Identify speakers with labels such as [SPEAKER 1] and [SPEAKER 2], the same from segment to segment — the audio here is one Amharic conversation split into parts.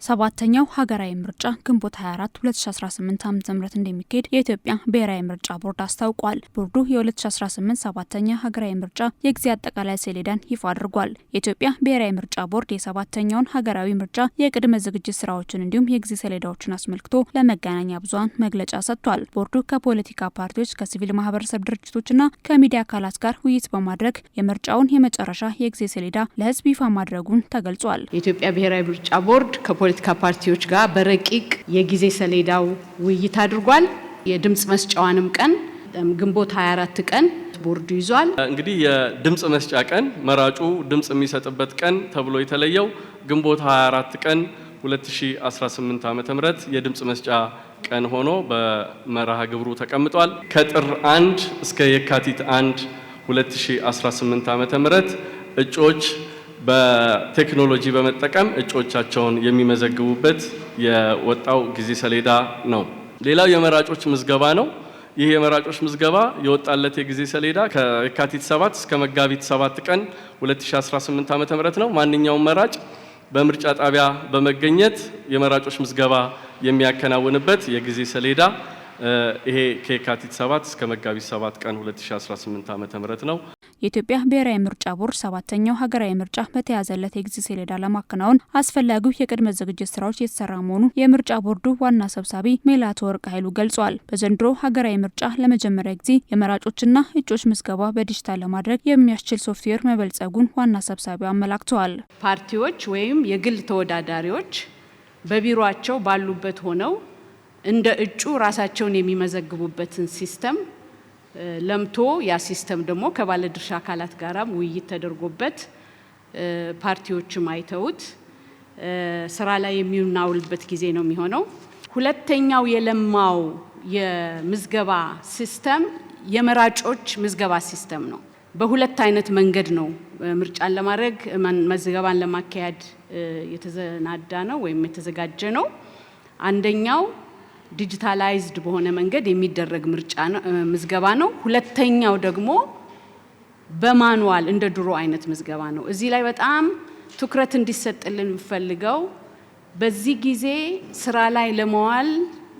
[SPEAKER 1] ሰባተኛው ሀገራዊ ምርጫ ግንቦት 24 2018 ዓ.ም እንደሚካሄድ የኢትዮጵያ ብሔራዊ ምርጫ ቦርድ አስታውቋል። ቦርዱ የ2018 ሰባተኛ ሀገራዊ ምርጫ የጊዜ አጠቃላይ ሰሌዳን ይፋ አድርጓል። የኢትዮጵያ ብሔራዊ ምርጫ ቦርድ የሰባተኛውን ሀገራዊ ምርጫ የቅድመ ዝግጅት ስራዎችን እንዲሁም የጊዜ ሰሌዳዎችን አስመልክቶ ለመገናኛ ብዙሃን መግለጫ ሰጥቷል። ቦርዱ ከፖለቲካ ፓርቲዎች፣ ከሲቪል ማህበረሰብ ድርጅቶችና ከሚዲያ አካላት ጋር ውይይት በማድረግ የምርጫውን የመጨረሻ የጊዜ ሰሌዳ ለህዝብ ይፋ ማድረጉን ተገልጿል።
[SPEAKER 2] የኢትዮጵያ ብሔራዊ ምርጫ ቦርድ ፖለቲካ ፓርቲዎች ጋር በረቂቅ የጊዜ ሰሌዳው ውይይት አድርጓል። የድምጽ መስጫዋንም ቀን ግንቦት 24 ቀን ቦርዱ ይዟል።
[SPEAKER 3] እንግዲህ የድምጽ መስጫ ቀን መራጩ ድምጽ የሚሰጥበት ቀን ተብሎ የተለየው ግንቦት 24 ቀን 2018 ዓ.ም የድምጽ መስጫ ቀን ሆኖ በመርሃ ግብሩ ተቀምጧል። ከጥር 1 እስከ የካቲት 1 2018 ዓ.ም እጩዎች በቴክኖሎጂ በመጠቀም እጩዎቻቸውን የሚመዘግቡበት የወጣው ጊዜ ሰሌዳ ነው። ሌላው የመራጮች ምዝገባ ነው። ይህ የመራጮች ምዝገባ የወጣለት የጊዜ ሰሌዳ ከየካቲት 7 እስከ መጋቢት 7 ቀን 2018 ዓ.ም ነው። ማንኛውም መራጭ በምርጫ ጣቢያ በመገኘት የመራጮች ምዝገባ የሚያከናውንበት የጊዜ ሰሌዳ ይሄ ከየካቲት 7 እስከ መጋቢት 7 ቀን 2018 ዓ.ም ነው።
[SPEAKER 1] የኢትዮጵያ ብሔራዊ ምርጫ ቦርድ ሰባተኛው ሀገራዊ ምርጫ በተያዘለት የጊዜ ሰሌዳ ለማከናወን አስፈላጊው የቅድመ ዝግጅት ስራዎች የተሰራ መሆኑን የምርጫ ቦርዱ ዋና ሰብሳቢ ሜላትወርቅ ኃይሉ ገልጿል። በዘንድሮ ሀገራዊ ምርጫ ለመጀመሪያ ጊዜ የመራጮችና እጩዎች ምዝገባ በዲጂታል ለማድረግ የሚያስችል ሶፍትዌር መበልጸጉን ዋና ሰብሳቢው አመላክተዋል።
[SPEAKER 2] ፓርቲዎች ወይም የግል ተወዳዳሪዎች በቢሮአቸው ባሉበት ሆነው እንደ እጩ ራሳቸውን የሚመዘግቡበትን ሲስተም ለምቶ ያ ሲስተም ደግሞ ከባለድርሻ አካላት ጋራም ውይይት ተደርጎበት ፓርቲዎችም አይተውት ስራ ላይ የሚናውልበት ጊዜ ነው የሚሆነው። ሁለተኛው የለማው የምዝገባ ሲስተም የመራጮች ምዝገባ ሲስተም ነው። በሁለት አይነት መንገድ ነው ምርጫን ለማድረግ መዝገባን ለማካሄድ የተዘናዳ ነው ወይም የተዘጋጀ ነው። አንደኛው ዲጂታላይዝድ በሆነ መንገድ የሚደረግ ምዝገባ ነው። ሁለተኛው ደግሞ በማኑዋል እንደ ድሮ አይነት ምዝገባ ነው። እዚህ ላይ በጣም ትኩረት እንዲሰጥልን የምፈልገው በዚህ ጊዜ ስራ ላይ ለመዋል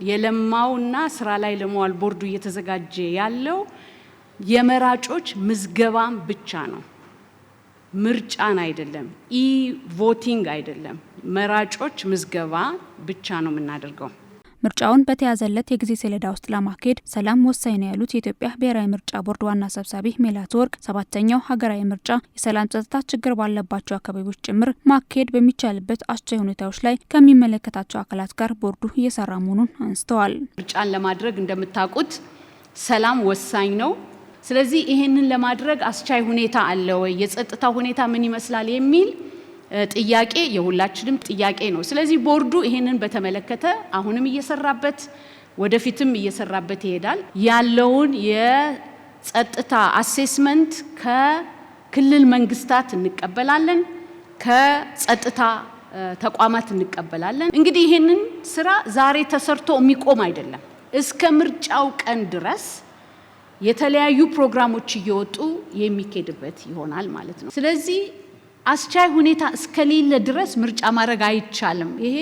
[SPEAKER 2] የለማውና ስራ ላይ ለመዋል ቦርዱ እየተዘጋጀ ያለው የመራጮች ምዝገባም ብቻ ነው። ምርጫን አይደለም፣ ቮቲንግ አይደለም፣ መራጮች ምዝገባ ብቻ ነው የምናደርገው።
[SPEAKER 1] ምርጫውን በተያዘለት የጊዜ ሰሌዳ ውስጥ ለማካሄድ ሰላም ወሳኝ ነው ያሉት የኢትዮጵያ ብሔራዊ ምርጫ ቦርድ ዋና ሰብሳቢ ሜላትወርቅ ሰባተኛው ሀገራዊ ምርጫ የሰላም ጸጥታ ችግር ባለባቸው አካባቢዎች ጭምር ማካሄድ በሚቻልበት አስቻይ ሁኔታዎች ላይ ከሚመለከታቸው አካላት ጋር ቦርዱ እየሰራ መሆኑን አንስተዋል።
[SPEAKER 2] ምርጫን ለማድረግ እንደምታውቁት ሰላም ወሳኝ ነው። ስለዚህ ይሄንን ለማድረግ አስቻይ ሁኔታ አለ ወይ፣ የጸጥታ ሁኔታ ምን ይመስላል የሚል ጥያቄ የሁላችንም ጥያቄ ነው። ስለዚህ ቦርዱ ይሄንን በተመለከተ አሁንም እየሰራበት ወደፊትም እየሰራበት ይሄዳል። ያለውን የጸጥታ አሴስመንት ከክልል መንግስታት እንቀበላለን፣ ከጸጥታ ተቋማት እንቀበላለን። እንግዲህ ይሄንን ስራ ዛሬ ተሰርቶ የሚቆም አይደለም። እስከ ምርጫው ቀን ድረስ የተለያዩ ፕሮግራሞች እየወጡ የሚካሄድበት ይሆናል ማለት ነው። ስለዚህ አስቻይ ሁኔታ እስከሌለ ድረስ ምርጫ ማድረግ አይቻልም። ይሄ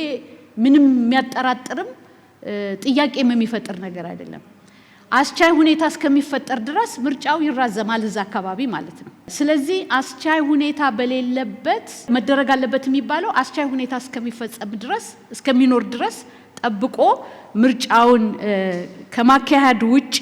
[SPEAKER 2] ምንም የሚያጠራጥርም ጥያቄም የሚፈጥር ነገር አይደለም። አስቻይ ሁኔታ እስከሚፈጠር ድረስ ምርጫው ይራዘማል እዛ አካባቢ ማለት ነው። ስለዚህ አስቻይ ሁኔታ በሌለበት መደረግ አለበት የሚባለው አስቻይ ሁኔታ እስከሚፈጸም ድረስ እስከሚኖር ድረስ ጠብቆ ምርጫውን ከማካሄድ ውጪ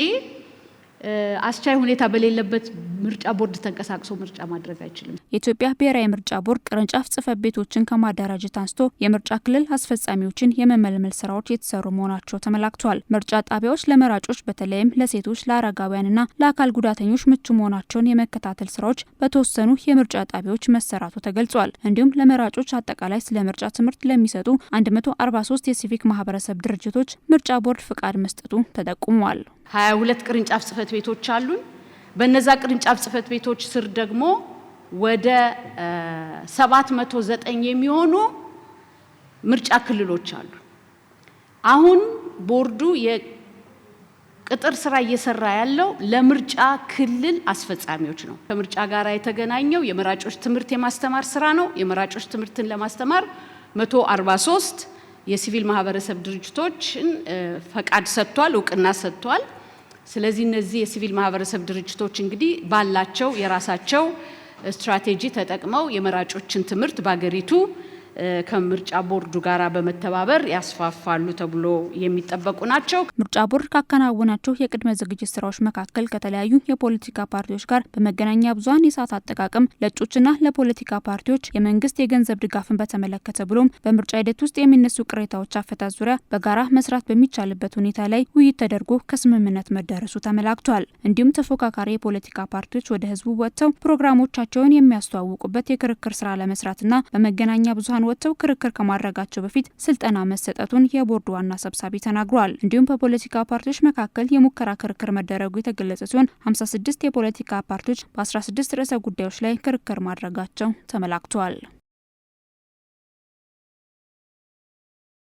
[SPEAKER 2] አስቻይ ሁኔታ በሌለበት ምርጫ ቦርድ ተንቀሳቅሶ ምርጫ ማድረግ አይችልም።
[SPEAKER 1] የኢትዮጵያ ብሔራዊ ምርጫ ቦርድ ቅርንጫፍ ጽሕፈት ቤቶችን ከማደራጀት አንስቶ የምርጫ ክልል አስፈጻሚዎችን የመመልመል ስራዎች የተሰሩ መሆናቸው ተመላክቷል። ምርጫ ጣቢያዎች ለመራጮች በተለይም ለሴቶች፣ ለአረጋውያንና ለአካል ጉዳተኞች ምቹ መሆናቸውን የመከታተል ስራዎች በተወሰኑ የምርጫ ጣቢያዎች መሰራቱ ተገልጿል። እንዲሁም ለመራጮች አጠቃላይ ስለ ምርጫ ትምህርት ለሚሰጡ 143 የሲቪክ ማህበረሰብ ድርጅቶች ምርጫ ቦርድ ፍቃድ መስጠቱ ተጠቁሟል።
[SPEAKER 2] 22 ቅርንጫፍ ጽሕፈት ቤቶች አሉን። በእነዛ ቅርንጫፍ ጽሕፈት ቤቶች ስር ደግሞ ወደ 709 የሚሆኑ ምርጫ ክልሎች አሉ። አሁን ቦርዱ የቅጥር ስራ እየሰራ ያለው ለምርጫ ክልል አስፈጻሚዎች ነው። ከምርጫ ጋር የተገናኘው የመራጮች ትምህርት የማስተማር ስራ ነው። የመራጮች ትምህርትን ለማስተማር 143 የሲቪል ማህበረሰብ ድርጅቶችን ፈቃድ ሰጥቷል፣ እውቅና ሰጥቷል። ስለዚህ እነዚህ የሲቪል ማህበረሰብ ድርጅቶች እንግዲህ ባላቸው የራሳቸው ስትራቴጂ ተጠቅመው የመራጮችን ትምህርት በአገሪቱ ከምርጫ ቦርዱ ጋራ በመተባበር ያስፋፋሉ ተብሎ የሚጠበቁ ናቸው።
[SPEAKER 1] ምርጫ ቦርድ ካከናወናቸው የቅድመ ዝግጅት ስራዎች መካከል ከተለያዩ የፖለቲካ ፓርቲዎች ጋር በመገናኛ ብዙሃን የሰዓት አጠቃቀም፣ ለእጩዎችና ለፖለቲካ ፓርቲዎች የመንግስት የገንዘብ ድጋፍን በተመለከተ ብሎም በምርጫ ሂደት ውስጥ የሚነሱ ቅሬታዎች አፈታት ዙሪያ በጋራ መስራት በሚቻልበት ሁኔታ ላይ ውይይት ተደርጎ ከስምምነት መደረሱ ተመላክቷል። እንዲሁም ተፎካካሪ የፖለቲካ ፓርቲዎች ወደ ህዝቡ ወጥተው ፕሮግራሞቻቸውን የሚያስተዋውቁበት የክርክር ስራ ለመስራትና በመገናኛ ብዙሃን ወጥተው ክርክር ከማድረጋቸው በፊት ስልጠና መሰጠቱን የቦርዱ ዋና ሰብሳቢ ተናግረዋል። እንዲሁም በፖለቲካ ፓርቲዎች መካከል የሙከራ ክርክር መደረጉ የተገለጸ ሲሆን 56 የፖለቲካ ፓርቲዎች በ16 ርዕሰ ጉዳዮች ላይ ክርክር ማድረጋቸው ተመላክቷል።